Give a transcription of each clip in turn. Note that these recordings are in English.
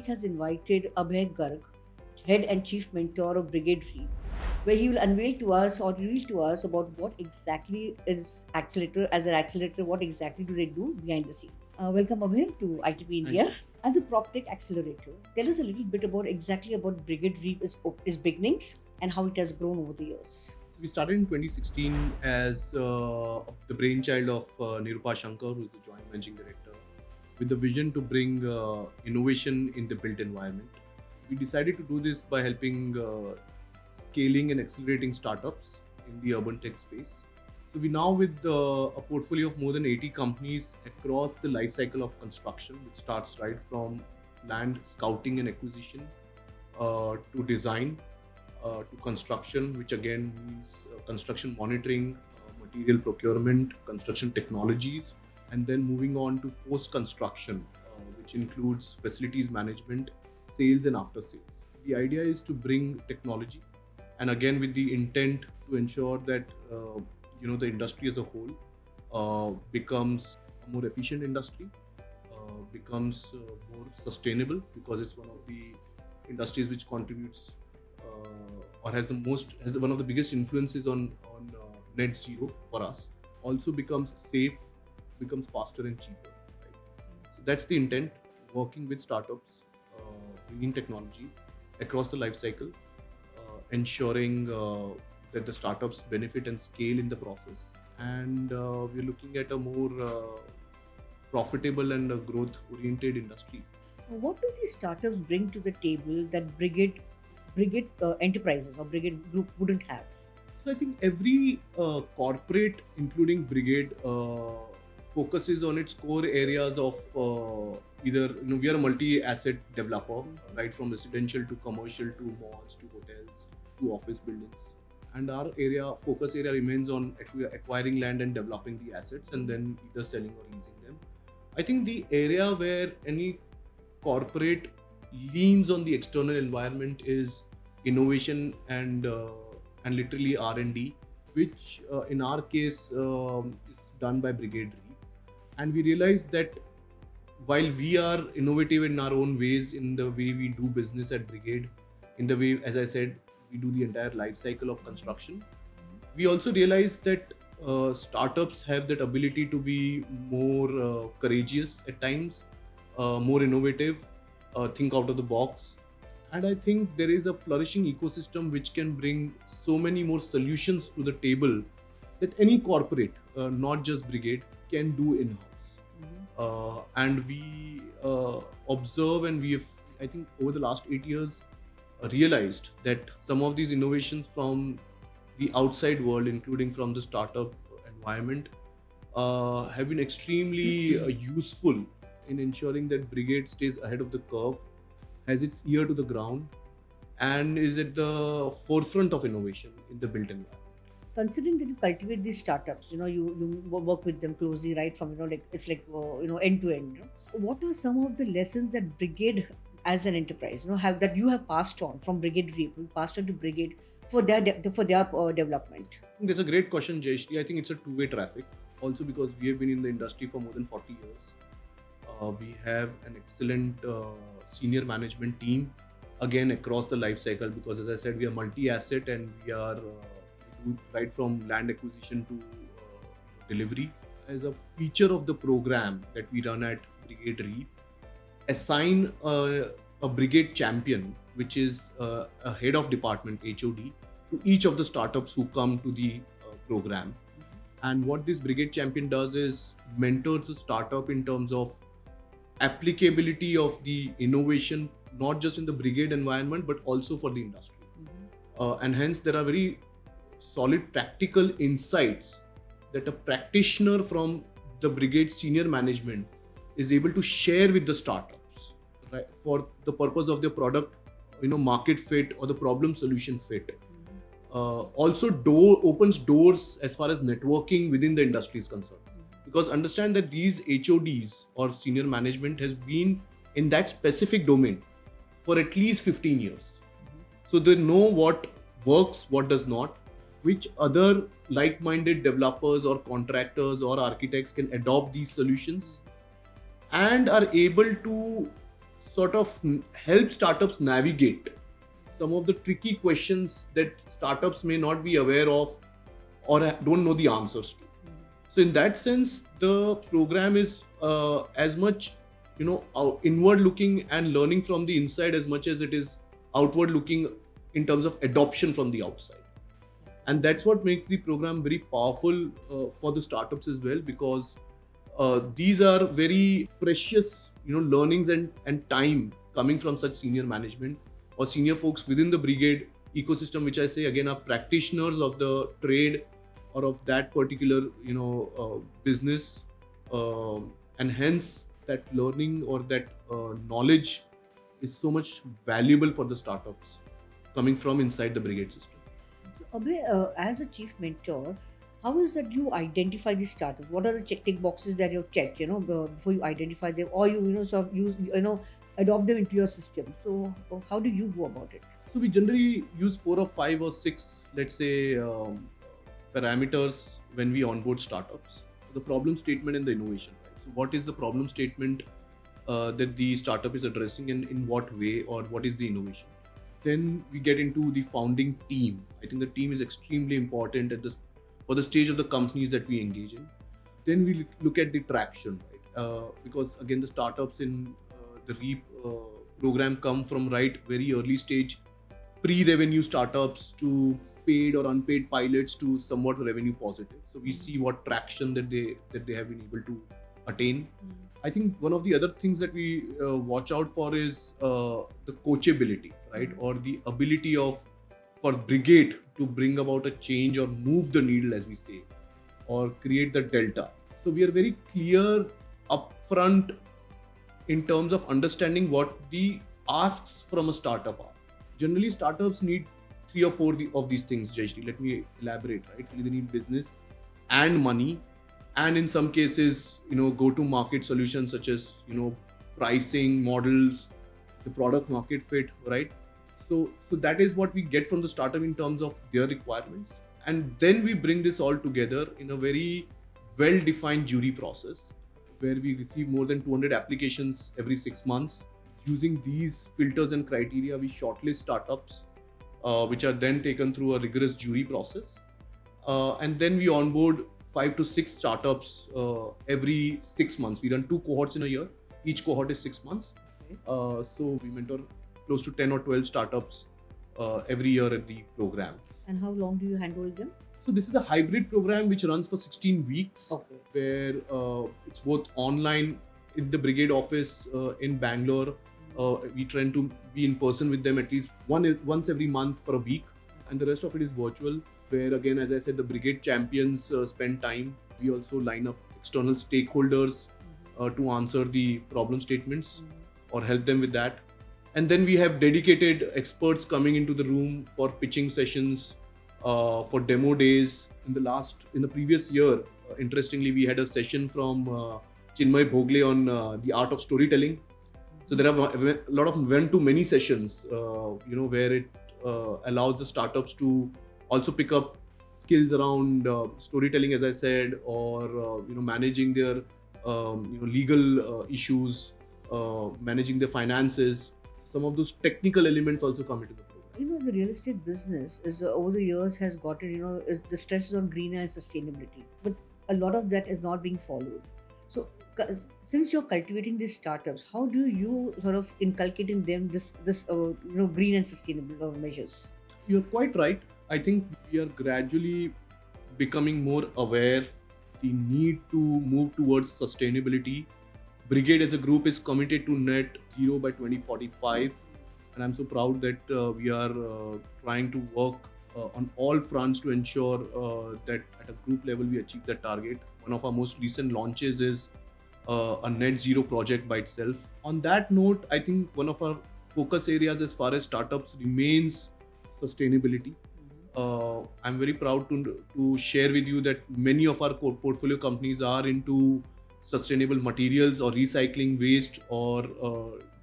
Brigade has invited Abhay Garg, Head and Chief Mentor of Brigade REAP, where he will unveil to us or reveal to us about what exactly is accelerator. As an accelerator, what exactly do they do behind the scenes? Welcome, Abhay, to ITP Thanks, India. Jess. As a prop tech accelerator, tell us a little bit about exactly about Brigade REAP is beginnings and how it has grown over the years. So we started in 2016 as the brainchild of Nirupa Shankar, who is the joint managing director, with the vision to bring innovation in the built environment. We decided to do this by helping scaling and accelerating startups in the urban tech space. So we now with a portfolio of more than 80 companies across the life cycle of construction, which starts right from land scouting and acquisition to design to construction, which again means construction monitoring, material procurement, construction technologies, and then moving on to post construction, which includes facilities management, sales, and after sales. The idea is to bring technology, and again with the intent to ensure that the industry as a whole becomes a more efficient industry, becomes more sustainable, because it's one of the industries which contributes or has one of the biggest influences on net zero for us. Also becomes safe, becomes faster and cheaper. Right? So that's the intent. Working with startups, bringing technology across the life cycle, ensuring that the startups benefit and scale in the process. And we're looking at a more profitable and growth-oriented industry. What do these startups bring to the table that Brigade Enterprises or Brigade Group wouldn't have? So I think every corporate, including Brigade, focuses on its core areas of either we are a multi-asset developer, right from residential to commercial to malls to hotels to office buildings, and our focus area remains on acquiring land and developing the assets, and then either selling or leasing them. I think the area where any corporate leans on the external environment is innovation and literally R&D, which in our case is done by Brigade REAP. And we realized that while we are innovative in our own ways in the way we do business at Brigade, in the way, as I said, we do the entire life cycle of construction, we also realized that startups have that ability to be more courageous at times, more innovative, think out of the box. And I think there is a flourishing ecosystem which can bring so many more solutions to the table that any corporate, not just Brigade, can do in-house. And we observe, and we have, I think, over the last 8 years, realized that some of these innovations from the outside world, including from the startup environment, have been extremely useful in ensuring that Brigade stays ahead of the curve, has its ear to the ground, and is at the forefront of innovation in the built environment. Considering that you cultivate these startups, you work with them closely, right from it's like end to end. What are some of the lessons that Brigade as an enterprise, have that you have passed on from Brigade REAP, passed on to Brigade for their development? That's a great question, Jayashri. I think it's a two-way traffic. Also because we have been in the industry for more than 40 years. We have an excellent senior management team, again across the life cycle, because as I said, we are multi-asset and we are right from land acquisition to delivery. As a feature of the program that we run at Brigade REAP, assign a Brigade champion, which is a head of department, HOD, to each of the startups who come to the program. And what this Brigade champion does is mentors the startup in terms of applicability of the innovation, not just in the Brigade environment, but also for the industry. And hence there are very solid practical insights that a practitioner from the Brigade senior management is able to share with the startups, right, for the purpose of their product, market fit or the problem solution fit. Also opens doors as far as networking within the industry is concerned. Because understand that these HODs or senior management has been in that specific domain for at least 15 years. So they know what works, what does not, which other like-minded developers or contractors or architects can adopt these solutions, and are able to sort of help startups navigate some of the tricky questions that startups may not be aware of or don't know the answers to. So in that sense, the program is as much, inward looking and learning from the inside as much as it is outward looking in terms of adoption from the outside. And that's what makes the program very powerful for the startups as well, because these are very precious, learnings and time coming from such senior management or senior folks within the Brigade ecosystem, which I say again are practitioners of the trade or of that particular business, and hence that learning or that knowledge is so much valuable for the startups coming from inside the Brigade system. So, Abhay, as a chief mentor, how is that you identify these startups? What are the tick boxes that you check, before you identify them, or you, sort of use, adopt them into your system? So, how do you go about it? So we generally use 4 or 5 or 6, let's say, parameters when we onboard startups. The problem statement and the innovation. Right? So what is the problem statement that the startup is addressing, and in what way, or what is the innovation? Then we get into the founding team. I think the team is extremely important for the stage of the companies that we engage in. Then we look at the traction, right? Because again, the startups in the REAP program come from very early stage, pre-revenue startups to paid or unpaid pilots to somewhat revenue positive. So we see what traction that they have been able to attain. I think one of the other things that we watch out for is the coachability, right? Or the ability for Brigade to bring about a change or move the needle, as we say, or create the delta. So we are very clear upfront in terms of understanding what the asks from a startup are. Generally, startups need 3 or 4 of these things, Jayashree. Let me elaborate, right? They need business and money, and in some cases, go-to-market solutions such as, pricing models, the product market fit, right? So that is what we get from the startup in terms of their requirements. And then we bring this all together in a very well-defined jury process where we receive more than 200 applications every 6 months. Using these filters and criteria, we shortlist startups, which are then taken through a rigorous jury process. And then we onboard 5 to 6 startups every 6 months. We run 2 cohorts in a year. Each cohort is 6 months. Okay. So we mentor close to 10 or 12 startups every year at the program. And how long do you handle them? So this is a hybrid program which runs for 16 weeks, okay, where it's both online in the Brigade office in Bangalore. We try to be in person with them at least once every month for a week, and the rest of it is virtual, where again, as I said, the Brigade champions spend time. We also line up external stakeholders to answer the problem statements or help them with that. And then we have dedicated experts coming into the room for pitching sessions, for demo days. In the previous year, interestingly, we had a session from Chinmay Bhogle on the art of storytelling. So there are a lot of one-to-many sessions, where it allows the startups to also pick up skills around storytelling, as I said, or managing their legal issues, managing their finances. Some of those technical elements also come into the program. The real estate business is over the years has gotten, the stress is on greener and sustainability, but a lot of that is not being followed. So since you're cultivating these startups, how do you sort of inculcate in them this green and sustainable measures? You're quite right. I think we are gradually becoming more aware the need to move towards sustainability. Brigade as a group is committed to net zero by 2045, and I'm so proud that we are trying to work on all fronts to ensure that at a group level we achieve that target. One of our most recent launches is a net zero project by itself. On that note, I think one of our focus areas as far as startups remains sustainability. I'm very proud to share with you that many of our portfolio companies are into sustainable materials or recycling waste or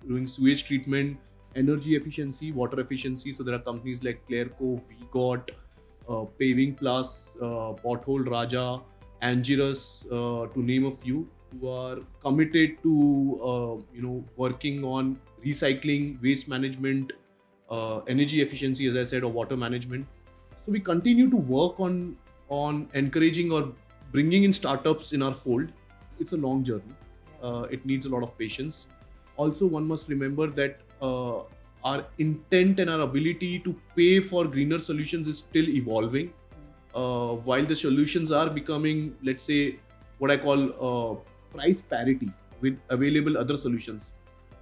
doing sewage treatment, energy efficiency, water efficiency. So there are companies like Clareco, VGOT, Paving Plus, Pothole Raja, Angiras, to name a few, who are committed to working on recycling, waste management, energy efficiency, as I said, or water management. So we continue to work on encouraging or bringing in startups in our fold. It's a long journey. It needs a lot of patience. Also, one must remember that our intent and our ability to pay for greener solutions is still evolving. While the solutions are becoming, let's say, what I call price parity with available other solutions.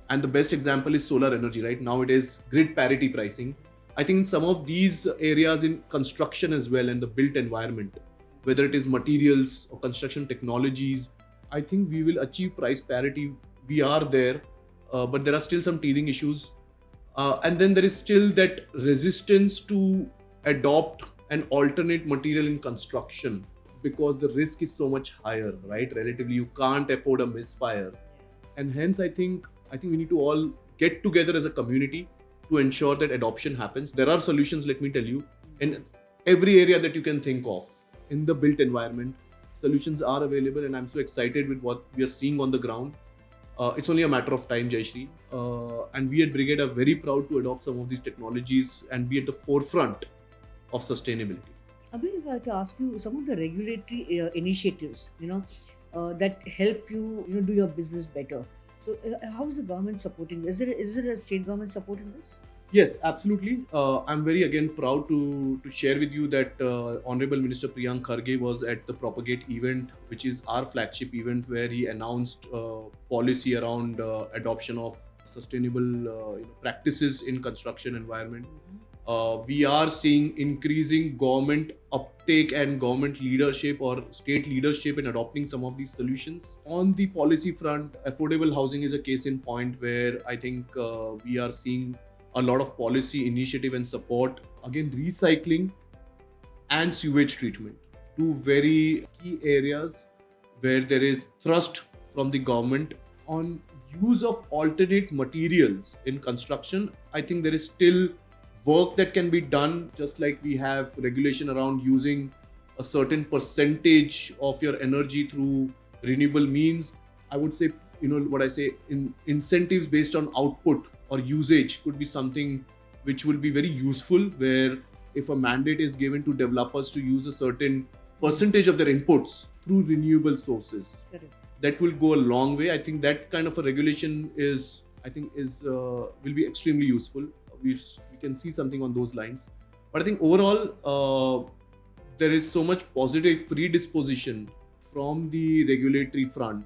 And the best example is solar energy, right? Now it is grid parity pricing. I think in some of these areas in construction as well and the built environment, whether it is materials or construction technologies, I think we will achieve price parity. We are there, but there are still some teething issues. And then there is still that resistance to adopt an alternate material in construction because the risk is so much higher, right? Relatively, you can't afford a misfire. And hence, I think we need to all get together as a community to ensure that adoption happens. There are solutions, let me tell you, in every area that you can think of in the built environment. Solutions are available, and I'm so excited with what we are seeing on the ground. It's only a matter of time, Jayashree. And we at Brigade are very proud to adopt some of these technologies and be at the forefront of sustainability. Abhay, if I had to ask you some of the regulatory initiatives, that help you, do your business better. So, how is the government supporting this? Is there a state government supporting this? Yes, absolutely. I'm very again proud to share with you that Honorable Minister Priyank Kharge was at the Propagate event, which is our flagship event, where he announced policy around adoption of sustainable practices in construction environment. We are seeing increasing government uptake and government leadership or state leadership in adopting some of these solutions. On the policy front, affordable housing is a case in point where I think we are seeing a lot of policy initiative and support. Again, recycling and sewage treatment, two very key areas where there is thrust from the government on use of alternate materials in construction. I think there is still work that can be done, just like we have regulation around using a certain percentage of your energy through renewable means. I would say, what I say, in incentives based on output or usage could be something which will be very useful, where if a mandate is given to developers to use a certain percentage of their inputs through renewable sources, Correct. that will go a long way. I think that kind of a regulation will be extremely useful. We can see something on those lines. But I think overall, there is so much positive predisposition from the regulatory front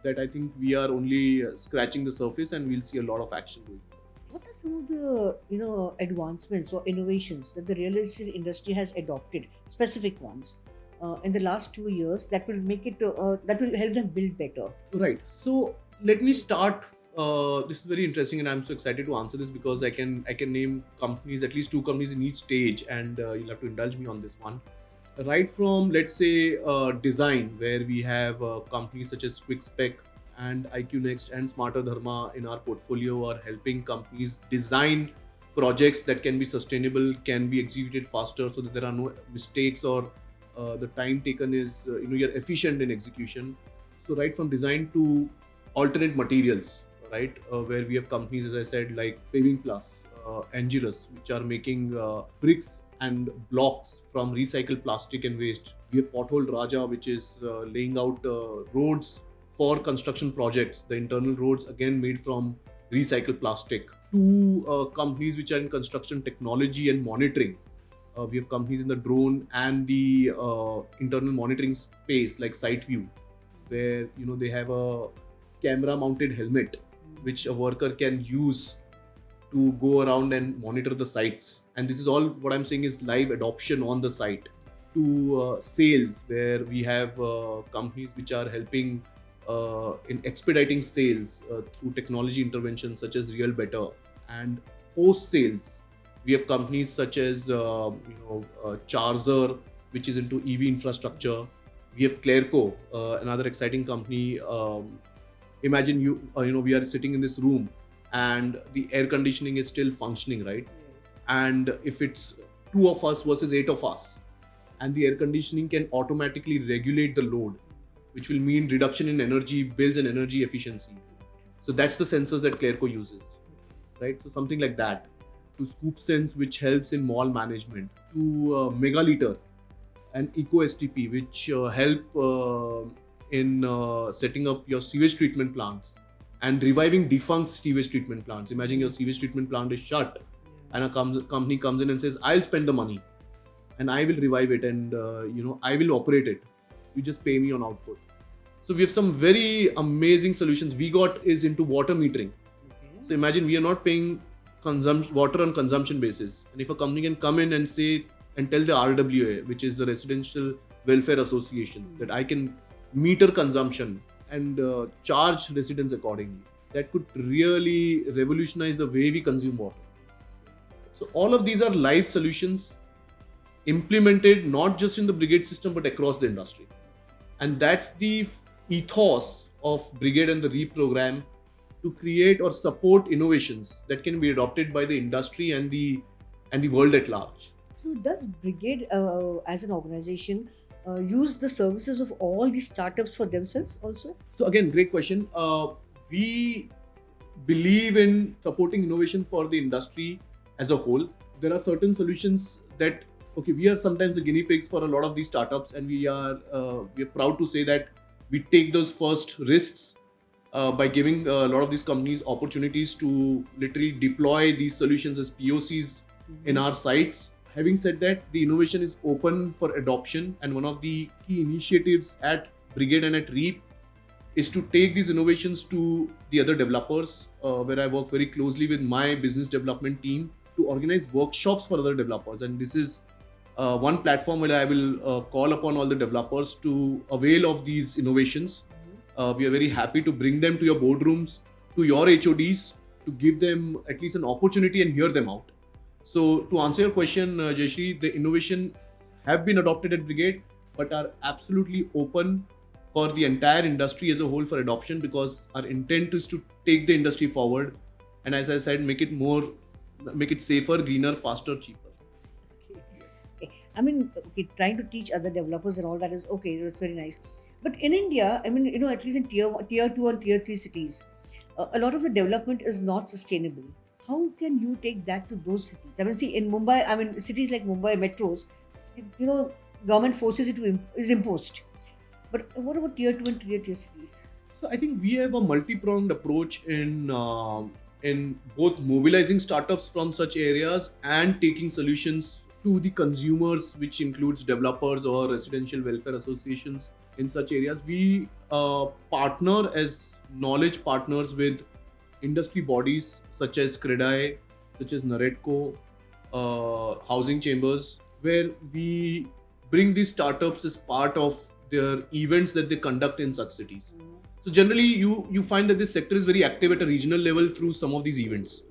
that I think we are only scratching the surface, and we'll see a lot of action going forward. What are some of the advancements or innovations that the real estate industry has adopted, specific ones, in the last 2 years that will make it that will help them build better? Right. So let me start. This is very interesting, and I'm so excited to answer this because I can name companies, at least 2 companies in each stage, and you'll have to indulge me on this one. Right from, let's say, design, where we have companies such as QuickSpec and IQ Next and Smarter Dharma in our portfolio are helping companies design projects that can be sustainable, can be executed faster, so that there are no mistakes or the time taken is you're efficient in execution. So right from design to alternate materials, right, where we have companies, as I said, like Paving Plus, Angelus, which are making bricks and blocks from recycled plastic and waste. We have Pothole Raja, which is laying out roads for construction projects. The internal roads, again, made from recycled plastic. 2 companies which are in construction technology and monitoring. We have companies in the drone and the internal monitoring space, like SiteView, where they have a camera-mounted helmet which a worker can use to go around and monitor the sites. And this is all, what I'm saying, is live adoption on the site. To sales, where we have companies which are helping in expediting sales through technology interventions such as Real Better. And post sales, we have companies such as Charzer, which is into EV infrastructure. We have Clearco, another exciting company. Imagine we are sitting in this room and the air conditioning is still functioning, right? And if it's 2 of us versus 8 of us, and the air conditioning can automatically regulate the load, which will mean reduction in energy bills and energy efficiency. So that's the sensors that Clearco uses. right? So something like that. To Scoop Sense, which helps in mall management. To Megaliter, an Eco STP, which help in setting up your sewage treatment plants and reviving defunct sewage treatment plants. Imagine your sewage treatment plant is shut, and a company comes in and says, "I'll spend the money, and I will revive it, and I will operate it. You just pay me on output." So we have some very amazing solutions. We got is into water metering. So imagine we are not paying water on consumption basis, and if a company can come in and say and tell the RWA, which is the Residential Welfare Associations, that I can meter consumption and charge residents accordingly, that could really revolutionize the way we consume water. So all of these are live solutions implemented not just in the Brigade system but across the industry, and that's the ethos of Brigade and the REAP program, to create or support innovations that can be adopted by the industry and the world at large. So does Brigade as an organization use the services of all these startups for themselves also? So again, great question. We believe in supporting innovation for the industry as a whole. There are certain solutions that, okay, we are sometimes the guinea pigs for a lot of these startups, and we are proud to say that we take those first risks by giving a lot of these companies opportunities to literally deploy these solutions as POCs in our sites. Having said that, the innovation is open for adoption, and one of the key initiatives at Brigade and at REAP is to take these innovations to the other developers, where I work very closely with my business development team to organize workshops for other developers. And this is one platform where I will call upon all the developers to avail of these innovations. We are very happy to bring them to your boardrooms, to your HODs, to give them at least an opportunity and hear them out. So to answer your question, Jayashree, the innovation have been adopted at Brigade, but are absolutely open for the entire industry as a whole for adoption, because our intent is to take the industry forward, and as I said, make it safer, greener, faster, cheaper. Okay. I mean, trying to teach other developers and all that is okay. It's very nice. But in India, I mean, at least in tier 2 and tier 3 cities, a lot of the development is not sustainable. How can you take that to those cities? I mean, see, in Mumbai, cities like Mumbai metros, government forces it is imposed. But what about tier 2 and tier 3 cities? So I think we have a multi-pronged approach in both mobilizing startups from such areas and taking solutions to the consumers, which includes developers or residential welfare associations in such areas. We partner as knowledge partners with industry bodies such as CREDAI, such as NAREDCO, housing chambers, where we bring these startups as part of their events that they conduct in such cities. So generally, you find that this sector is very active at a regional level through some of these events.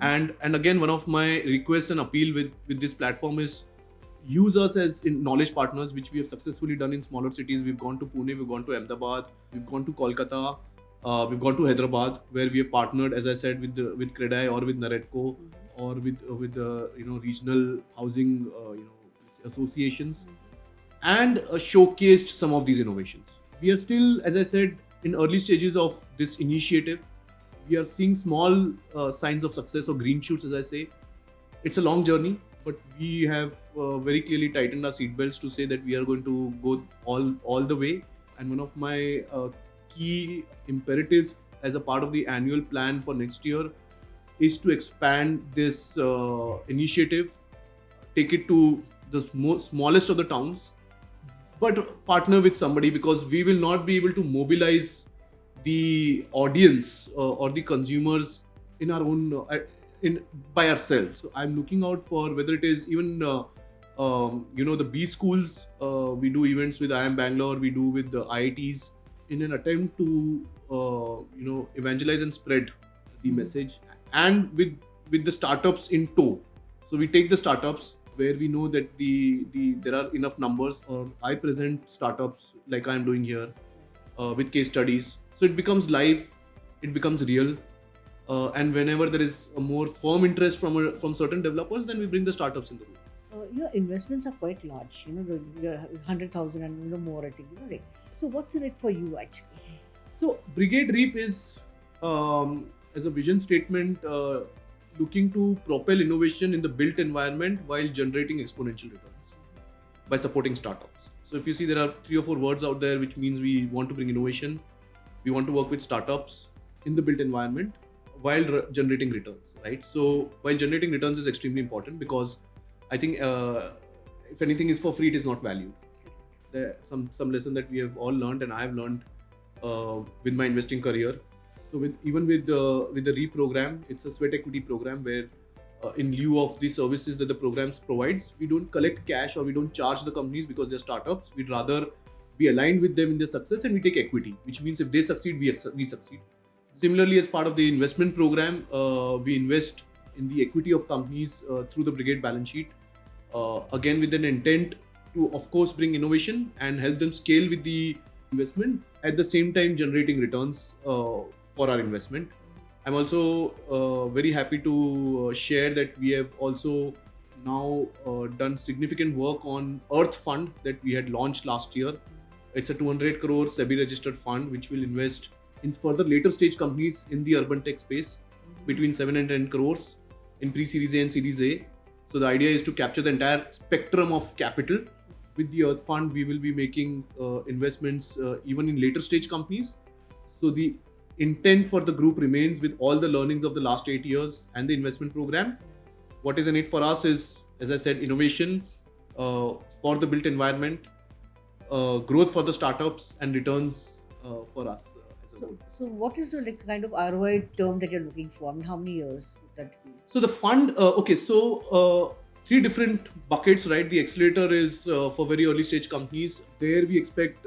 And again, one of my requests and appeal with this platform is use us as in knowledge partners, which we have successfully done in smaller cities. We've gone to Pune, we've gone to Ahmedabad, we've gone to Kolkata, we've gone to Hyderabad, where we have partnered, as I said, with CREDAI or with NAREDCO or with the regional housing associations, and showcased some of these innovations. We are still, as I said, in early stages of this initiative. We are seeing small signs of success or green shoots, as I say. It's a long journey, but we have very clearly tightened our seatbelts to say that we are going to go all the way. And one of my key imperatives as a part of the annual plan for next year is to expand this initiative, take it to the smallest of the towns, but partner with somebody, because we will not be able to mobilize the audience or the consumers in our own by ourselves. So I'm looking out for whether it is even the B schools. We do events with IIM Bangalore, we do with the IITs in an attempt to evangelize and spread the message, and with the startups in tow. So we take the startups where we know that there are enough numbers, or I present startups like I'm doing here with case studies. So it becomes live, it becomes real, and whenever there is a more firm interest from certain developers, then we bring the startups in the room. Your investments are quite large, the 100,000 and more, I think. So what's in it for you actually? So Brigade REAP is, as a vision statement, looking to propel innovation in the built environment while generating exponential returns by supporting startups. So if you see, there are 3 or 4 words out there, which means we want to bring innovation, we want to work with startups in the built environment while generating returns, right? So while generating returns is extremely important, because I think if anything is for free, it is not valued. There some lesson that we have all learned, and I have learned with my investing career. So with the REAP program, it's a sweat equity program where in lieu of the services that the programs provides, we don't collect cash or we don't charge the companies because they're startups. We'd rather be aligned with them in their success, and we take equity, which means if they succeed, we succeed. Similarly, as part of the investment program, we invest in the equity of companies through the Brigade balance sheet, again with an intent to, of course, bring innovation and help them scale with the investment, at the same time generating returns for our investment. I'm also very happy to share that we have also now done significant work on Earth Fund that we had launched last year. It's a 200 crore SEBI registered fund which will invest in further later stage companies in the urban tech space between 7 and 10 crores in pre-series A and series A. So the idea is to capture the entire spectrum of capital. With the Earth Fund, we will be making investments even in later stage companies. So the intent for the group remains, with all the learnings of the last 8 years and the investment program. What is in it for us is, as I said, innovation for the built environment, growth for the startups, and returns for us as a whole. So what is the kind of ROI term that you're looking for? I mean, how many years would that be? So the fund, so 3 different buckets, right? The accelerator is for very early stage companies. There we expect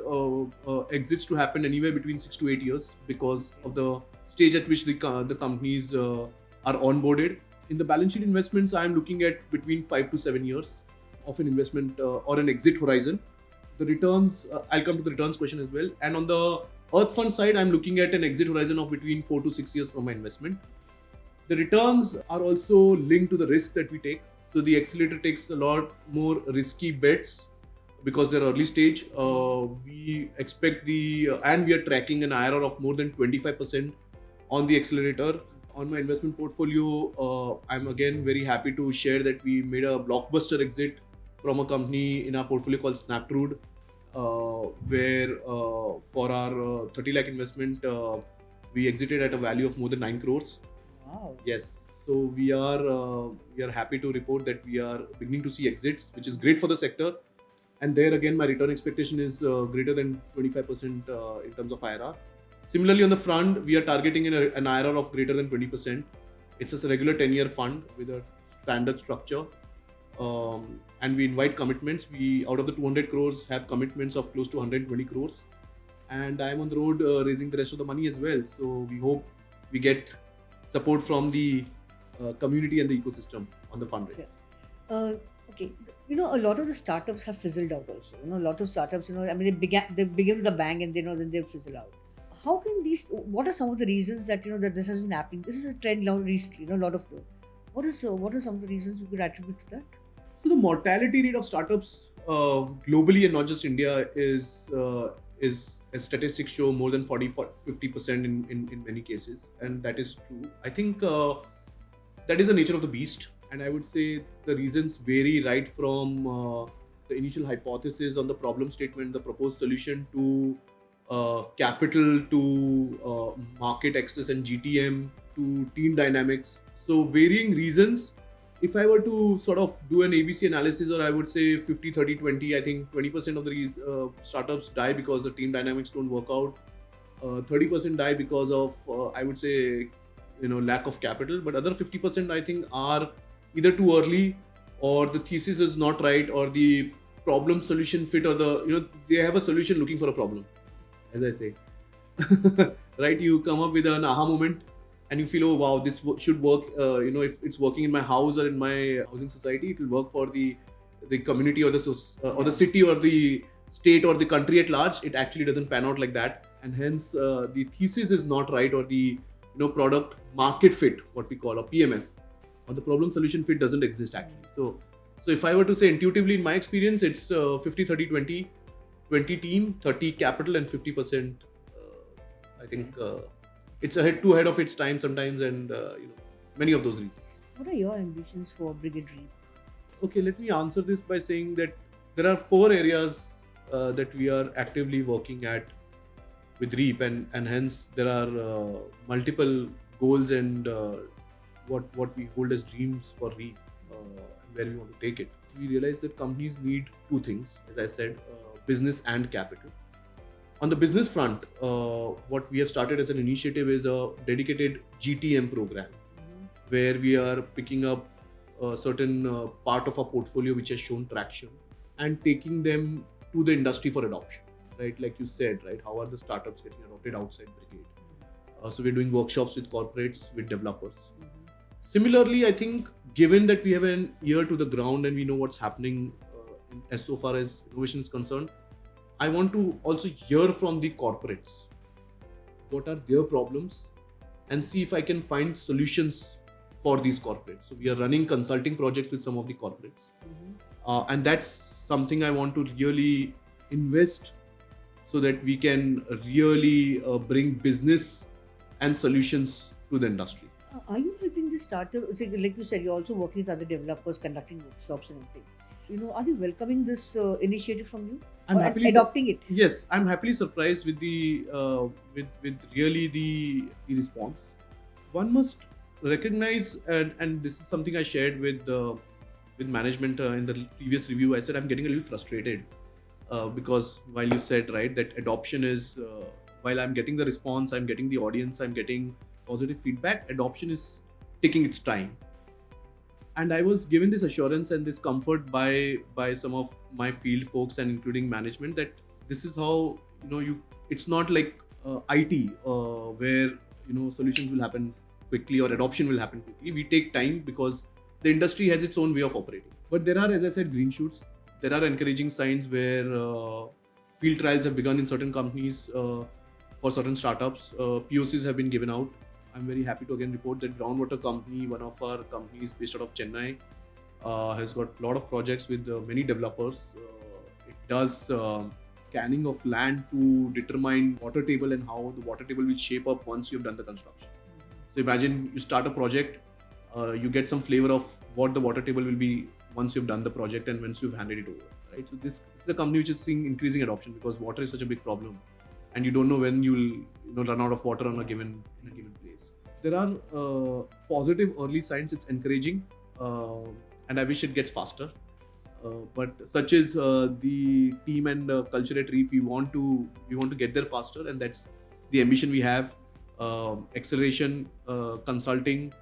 exits to happen anywhere between 6 to 8 years because of the stage at which the companies are onboarded. In the balance sheet investments, I'm looking at between 5 to 7 years of an investment or an exit horizon. The returns, I'll come to the returns question as well. And on the Earth Fund side, I'm looking at an exit horizon of between 4 to 6 years from my investment. The returns are also linked to the risk that we take. So the accelerator takes a lot more risky bets because they're early stage. We expect and we are tracking an IRR of more than 25% on the accelerator. On my investment portfolio, I'm again very happy to share that we made a blockbuster exit from a company in our portfolio called Snaptrude, where for our 30 lakh investment, we exited at a value of more than 9 crores. Wow. Yes. So we are happy to report that we are beginning to see exits, which is great for the sector. And there again, my return expectation is greater than 25% in terms of IRR. Similarly, on the front, we are targeting an IRR of greater than 20%. It's a regular 10-year fund with a standard structure. And we invite commitments. We, out of the 200 crores, have commitments of close to 120 crores. And I'm on the road raising the rest of the money as well. So we hope we get support from the community and the ecosystem on the fundraise. Okay, a lot of the startups have fizzled out also. A lot of startups, I mean, they begin with a bang and then they fizzle out. How can what are some of the reasons that, that this has been happening? This is a trend now recently, a lot of them. What are some of the reasons you could attribute to that? So the mortality rate of startups globally and not just India is as statistics show, more than 40-50% in many cases, and that is true. I think that is the nature of the beast, and I would say the reasons vary right from the initial hypothesis on the problem statement, the proposed solution, to capital, to market access and GTM, to team dynamics. So varying reasons. If I were to sort of do an ABC analysis, or I would say 50, 30, 20, I think 20% of the startups die because the team dynamics don't work out. 30% die because of, I would say, lack of capital. But other 50%, I think, are either too early, or the thesis is not right, or the problem solution fit, or they have a solution looking for a problem, as I say. Right? You come up with an aha moment, and you feel, oh wow, this should work. If it's working in my house or in my housing society, it will work for the community or the city or the state or the country at large. It actually doesn't pan out like that, and hence the thesis is not right, or the product market fit, what we call a PMF, or the problem solution fit doesn't exist actually. So if I were to say intuitively, in my experience, it's 50, 30, 20 team, 30 capital, and 50%. I think. It's too ahead of its time sometimes, and many of those reasons. What are your ambitions for Brigade REAP? Okay, let me answer this by saying that there are 4 areas that we are actively working at with REAP, and hence there are multiple goals and what we hold as dreams for REAP, where we want to take it. We realize that companies need two things, as I said, business and capital. On the business front, what we have started as an initiative is a dedicated GTM program, where we are picking up a certain part of our portfolio which has shown traction and taking them to the industry for adoption, right? Like you said, right? How are the startups getting adopted outside Brigade? So we're doing workshops with corporates, with developers. Similarly, I think given that we have an ear to the ground and we know what's happening as so far as innovation is concerned, I want to also hear from the corporates. What are their problems? And see if I can find solutions for these corporates. So we are running consulting projects with some of the corporates. And that's something I want to really invest so that we can really bring business and solutions to the industry. Are you helping the startup? So like you said, you're also working with other developers, conducting workshops and everything. Are they welcoming this initiative from you? I'm Or happily adopting it? Yes, I'm happily surprised with the with really the response. One must recognize, and this is something I shared with management in the previous review. I said I'm getting a little frustrated because while you said right that adoption is while I'm getting the response, I'm getting the audience, I'm getting positive feedback, adoption is taking its time. And I was given this assurance and this comfort by some of my field folks and including management that this is how it's not like IT where solutions will happen quickly or adoption will happen quickly. We take time because the industry has its own way of operating. But there are, as I said, green shoots. There are encouraging signs where field trials have begun in certain companies for certain startups. POCs have been given out. I'm very happy to again report that Groundwater Company, one of our companies based out of Chennai, has got a lot of projects with many developers. It does scanning of land to determine water table and how the water table will shape up once you've done the construction. So imagine you start a project, you get some flavor of what the water table will be once you've done the project and once you've handed it over, right? So this is a company which is seeing increasing adoption because water is such a big problem, and you don't know when you'll run out of water on a given place. There are positive early signs. It's encouraging, and I wish it gets faster. But such is the team and culture at REAP. We want to get there faster, and that's the ambition we have. Acceleration, consulting,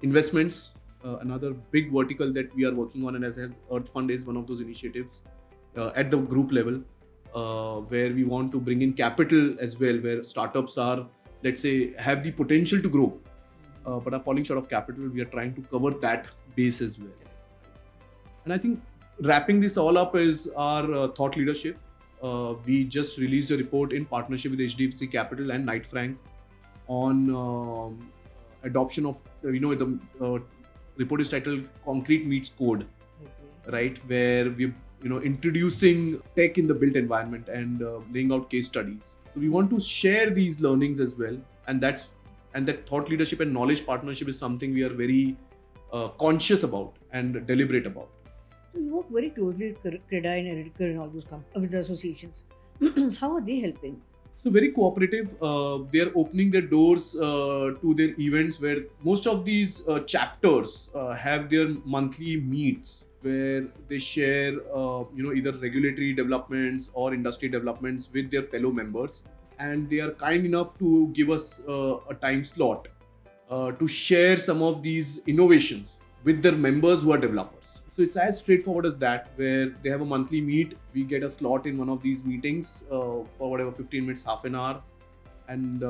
investments. Another big vertical that we are working on, and as Earth Fund is one of those initiatives at the group level, where we want to bring in capital as well, where startups are, let's say, have the potential to grow, but are falling short of capital. We are trying to cover that base as well. And I think wrapping this all up is our thought leadership. We just released a report in partnership with HDFC Capital and Knight Frank on adoption of, the report is titled Concrete Meets Code, right? Where we're, introducing tech in the built environment and laying out case studies. So we want to share these learnings as well. And that thought leadership and knowledge partnership is something we are very conscious about and deliberate about. So you work very closely with CREDA and Eredicare and all those with the associations. How are they helping? So very cooperative. They are opening their doors to their events where most of these chapters have their monthly meets where they share, either regulatory developments or industry developments with their fellow members. And they are kind enough to give us a time slot to share some of these innovations with their members who are developers. So it's as straightforward as that, where they have a monthly meet. We get a slot in one of these meetings for whatever 15 minutes, half an hour. And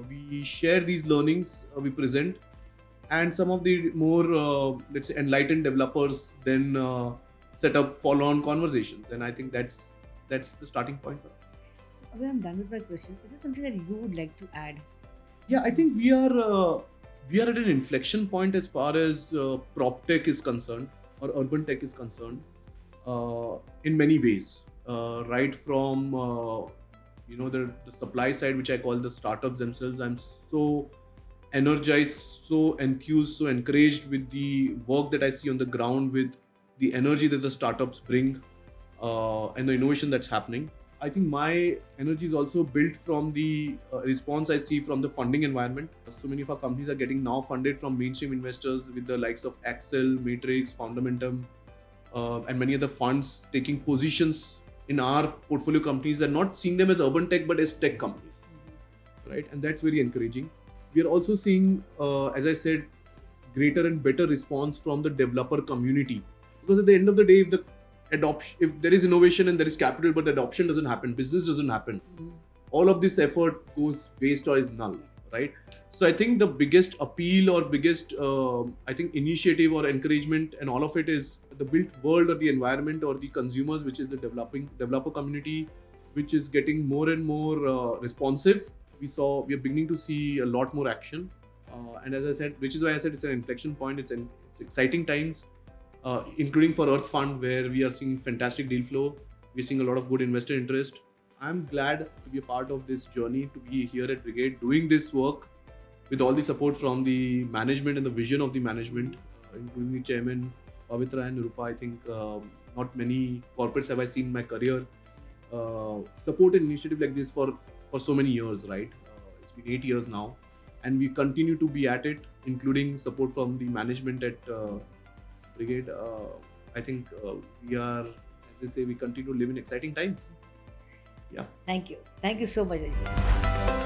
we share these learnings, we present. And some of the more, let's say, enlightened developers then set up follow-on conversations. And I think that's the starting point for us. Abhay, I'm done with my question. Is there something that you would like to add? Yeah, I think we are at an inflection point as far as prop tech is concerned or urban tech is concerned in many ways. Right from the supply side, which I call the startups themselves. I'm so energized, so enthused, so encouraged with the work that I see on the ground, with the energy that the startups bring, and the innovation that's happening. I think my energy is also built from the response I see from the funding environment. So many of our companies are getting now funded from mainstream investors with the likes of Axel, Matrix, Fundamentum, and many other funds taking positions in our portfolio companies and not seeing them as urban tech but as tech companies, right? And that's very encouraging. We are also seeing, as I said, greater and better response from the developer community, because at the end of the day, if the adoption, if there is innovation and there is capital but adoption doesn't happen, business doesn't happen, all of this effort goes waste or is null, right? So I think the biggest appeal or biggest I think initiative or encouragement and all of it is the built world or the environment or the consumers, which is the developer community, which is getting more and more responsive. We are beginning to see a lot more action, and as I said, which is why I said it's an inflection point. It's exciting times, including for Earth Fund, where we are seeing fantastic deal flow. We're seeing a lot of good investor interest. I'm glad to be a part of this journey, to be here at Brigade doing this work with all the support from the management and the vision of the management, including the chairman, Pavitra and Rupa. I think not many corporates have I seen in my career support an initiative like this for so many years, right? It's been 8 years now, and we continue to be at it, including support from the management at Brigade. I think we are, as they say, we continue to live in exciting times. Yeah. Thank you so much, Ajay.